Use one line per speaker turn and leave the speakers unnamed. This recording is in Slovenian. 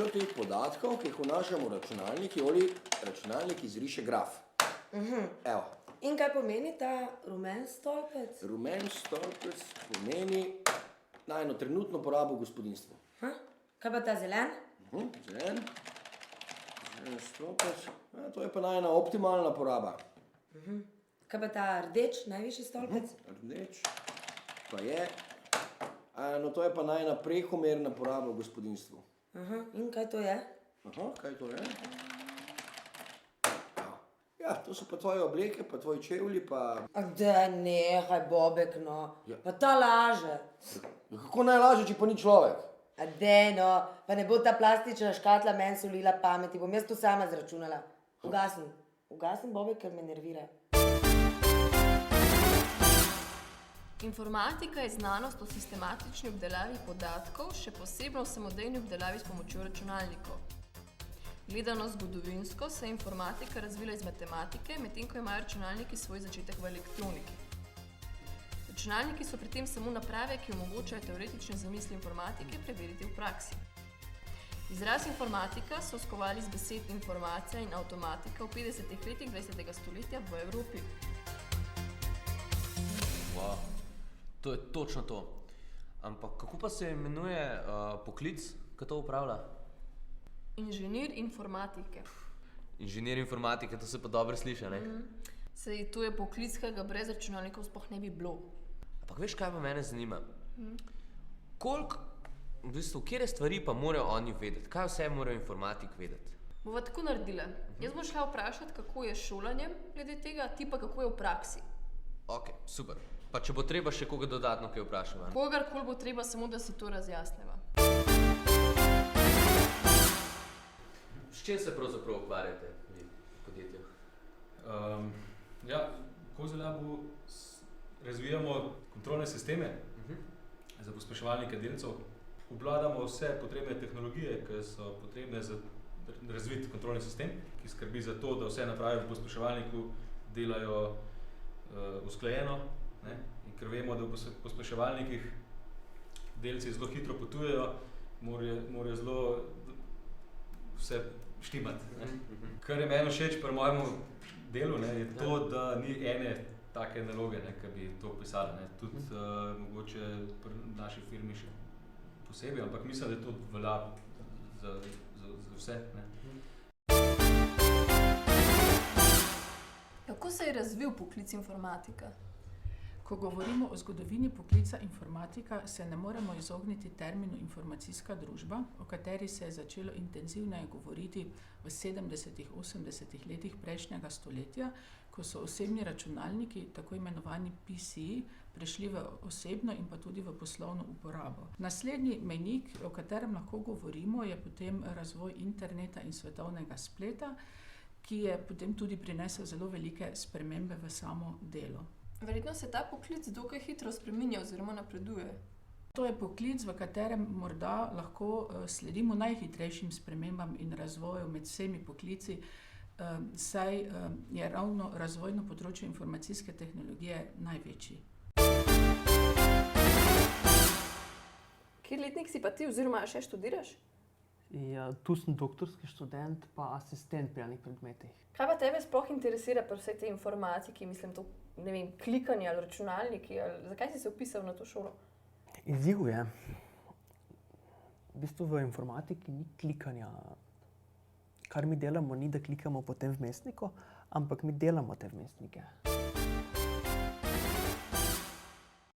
kopico teh podatkov, ki jih vnašamo v računalnik, ali računalnik izriše graf. Evo.
In kaj pomeni ta rumen stolpec?
Rumen stolpec pomeni najno trenutno porabo v gospodinjstvu.
Kaj pa ta zelen?
Zelen. Zelen stolpec. To je pa najna optimalna poraba.
Kaj pa ta rdeč, najvišji stolpec?
Rdeč pa je, to je pa najna prekomerna poraba v gospodinjstvu.
In kaj to je?
Kaj to je? Ja, to so pa tvoje obleke, pa tvoji čevlji, pa...
Da, nehaj, Bobek, no. Pa ta laže.
Kako najlažje, če pa ni človek?
Dej, no, pa ne bo ta plastična škatla meni solila pameti, bom jaz to sama zračunala. Ugasni, Bobek, ker me nervira.
Informatika je znanost o sistematični obdelavi podatkov, še posebno o samodejni obdelavi s pomočjo računalnikov. Gledano zgodovinsko se je informatika razvila iz matematike, medtem ko imajo računalniki svoj začetek v elektroniki. Računalniki so pri tem samo naprave, ki omogočajo teoretične zamisli informatike preveriti v praksi. Izraz informatika so skovali z besed informacija in avtomatika v 50. letih 20. stoletja v Evropi.
Wow. To je točno to. Ampak kako pa se imenuje poklic, ki to upravlja?
Inženir informatike.
Inženir informatike, to se pa dobro sliši, ne?
Saj to je poklic, ki ga brez računalnikov sploh ne bi bilo.
Ampak veš, kaj pa mene zanima? Katere stvari pa morajo oni vedeti? Kaj vse morajo informatik vedeti?
Bova tako naredila. Jaz bom šla vprašati, kako je s šolanjem glede tega, ti pa kako je v praksi.
Ok, super. Pa če bo treba še koga dodatno kaj vprašava?
Kogarkoli bo treba, samo da si to razjasneva.
S čem se pravzaprav ukvarjate vi v podjetju?
Ja, v Kozelabu razvijamo kontrolne sisteme za pospeševalnike delcev. Obvladamo vse potrebne tehnologije, ki so potrebne za razviti kontrolni sistem, ki skrbi za to, da vse naprave v pospeševalniku delajo usklajeno. In ker vemo, da v pospeševalnikih delci zelo hitro potujejo, morajo zelo vse štimati. Kar je meni všeč pri mojemu delu, je to, da ni ene take naloge, ki bi to pisala. Tudi mogoče pri naši firmi še posebej, ampak mislim, da to velja za vse.
Kako se je razvil poklic informatika?
Ko govorimo o zgodovini poklica informatika, se ne moremo izogniti terminu informacijska družba, o kateri se je začelo intenzivneje govoriti v 70., 80. letih prejšnjega stoletja, ko so osebni računalniki, tako imenovani PC, prešli v osebno in pa tudi v poslovno uporabo. Naslednji mejnik, o katerem lahko govorimo, je potem razvoj interneta in svetovnega spleta, ki je potem tudi prinesel zelo velike spremembe v samo delo.
Verjetno se ta poklic dokaj hitro spreminja oziroma napreduje.
To je poklic, v katerem morda lahko sledimo najhitrejšim spremembam in razvoju med vsemi poklici, saj je ravno razvoj na področju informacijske tehnologije največji.
Kjer letnik si pa ti oziroma še študiraš?
Ja, tu sem doktorski študent pa asistent pri enih predmetih.
Kaj pa tebe sploh interesira pri vsej tej informatiki, mislim to, ne vem, klikanje ali računalniki, ali zakaj si se vpisal na to šolo?
Izziv je. V bistvu v informatiki ni klikanja. Kar mi delamo, ni da klikamo po tem vmesniku, ampak mi delamo te vmesnike.